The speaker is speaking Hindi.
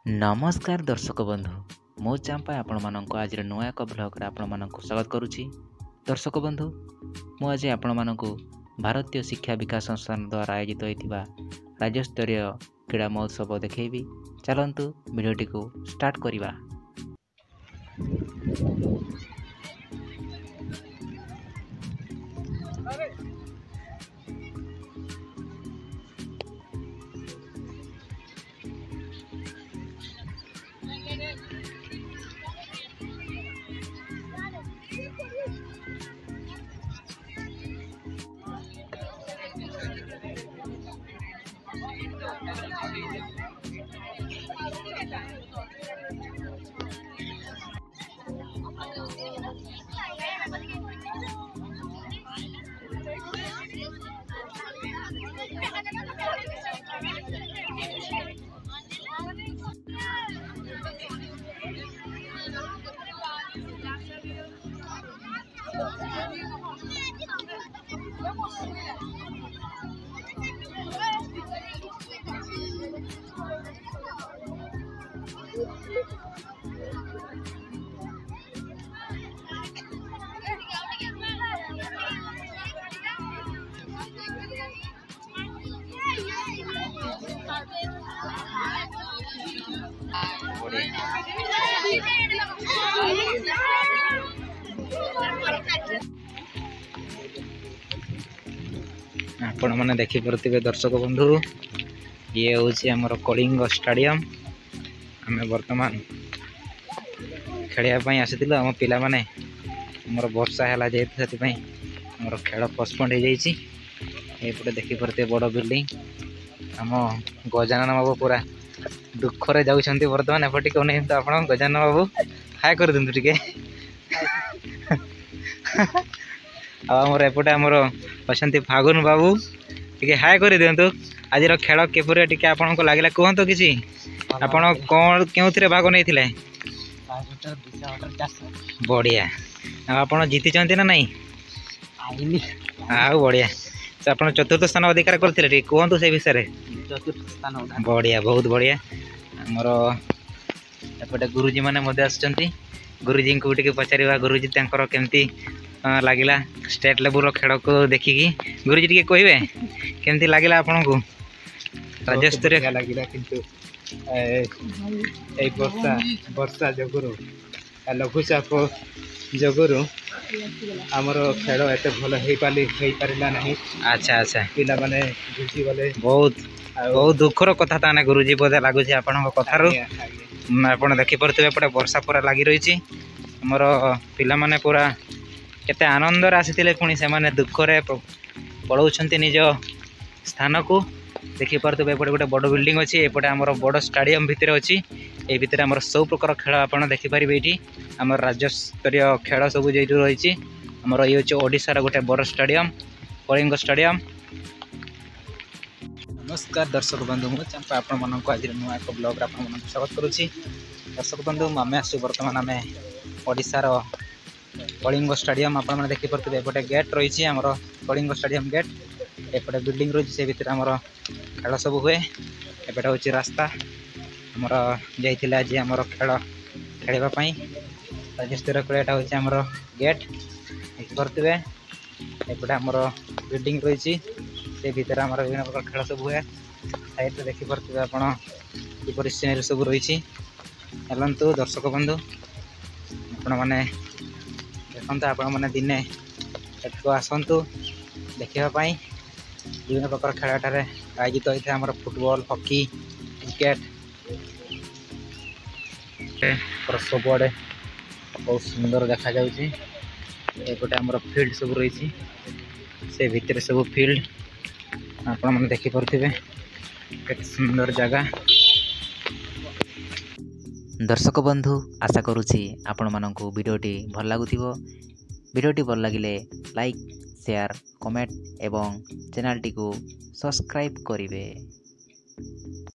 नमस्कार दर्शक बंधु मो चांपा आपण मानक आज नुआ एक ब्लॉग आपण मानक स्वागत करुच्ची। दर्शक बंधु मु आज आपण मानक भारतीय शिक्षा विकास संस्थान द्वारा आयोजित होता राज्य स्तरीय क्रीड़ा महोत्सव देखी। चलतु वीडियोटी को स्टार्ट करवा। आपण मैंने देखी पारे दर्शक बंधु ये हूँ आमर कलिंग स्टेडियम। आम बर्तमान खेलवाई आसी आम पिला माने आमर वर्षा है जेहेतु से आमर खेल पोस्टपोन हो जापटे देखी पारे बड़ बिल्डिंग आम गजानन बाबू पूरा दुखरे जाऊँच बर्तमान एपटे कौन तो आप गजानन बाबू हाय कर दिंतु टिके आमर एपटे आमर अच्छा फागुन बाबू टिके हाय कर दिंतु। आज खेल केपरि टिके आपन को लागला कहतो किसी आपन कौन केउथरे भाग नै थिले? बढ़िया आपन जीति चंती ना नहीं? बढ़िया आपन चतुर्थ स्थान अधिकार करथिले टिके कहतो से विषय रे? चतुर्थ स्थान बढ़िया बहुत बढ़िया। हमर एपटे गुरुजी माने मध्य आछंती गुरुजी को टिके पचारिबा गुरुजी तांकर केमती लागिला स्टेट लेवल खेल को देखिकी गुरुजी टिके कहबे केमती लागिला आपन को राज्य स्तरीय लागिला किंतु ए वर्षा जगुरु लघुचाप जगुरु आमर खेल एत भल हो पारा ना। अच्छा अच्छा पिला माने बुझी गले बहुत बहुत दुखर कथा ताने गुरुजी बोधे लगुच आपण कथार आप देखी पारे एपटे वर्षा पूरा लगी रही आमर पिला माने पूरा केते आनंदर आसी पुणी से माने दुखरे पलाउछंती निज स्थान को देखी पारे एपटे गोटे बड़ बिल्डिंग अच्छी एपटे आमर बड़ स्टेडियम भितर अच्छी ये भितर आमर सब प्रकार खेल आप देखिपारे ये आम राज्य स्तरीय खेल सब जे रही आमर ये हूँ ओडिशार गोटे बड़ स्टेडियम कलिंग स्टेडियम। नमस्कार दर्शक बंधु मु चांपा आपण मानक आज नुआ एक ब्लॉग आप स्वागत करुच्ची। दर्शक बंधु आम आसु बर्तमान आम ओडिशार कलिंग स्टेडियम आप देखी पारे एपटे गेट रही आमर कलिंग स्टेडियम गेट एपटे बिल्डिंग रही से भितर आमर खेल सब हुए एपटे हूँ रास्ता आमर जाइए आज आमर खेल खेलवाई राज्य स्तरीय खेलटा हूँ आमर गेट देखी पारे एपटे आमर बिल्डिंग रही से भितर आमर विभिन्न प्रकार खेल सब हुए साइड देखी पारे आपड़ सीनरी सब रही चलतु दर्शक बंधु आपण मैंने देखते आपण मैंने दिने एठू आसतु देखापी विभिन्न प्रकार खेल आयोजित होता है आमर फुटबॉल हॉकी क्रिकेट सबुआड़े बहुत सुंदर देखा जापटे आमर फील्ड सब रही से भितर सब फील्ड आपण मैंने देखी पारे केते सुंदर जगह। दर्शक बंधु आशा करुच्ची आपण मानकु वीडियोटी भल लागुथिबो। वीडियोटी भल लागिले लाइक शेयर कमेंट एवं चैनल टी को सब्सक्राइब करिवे।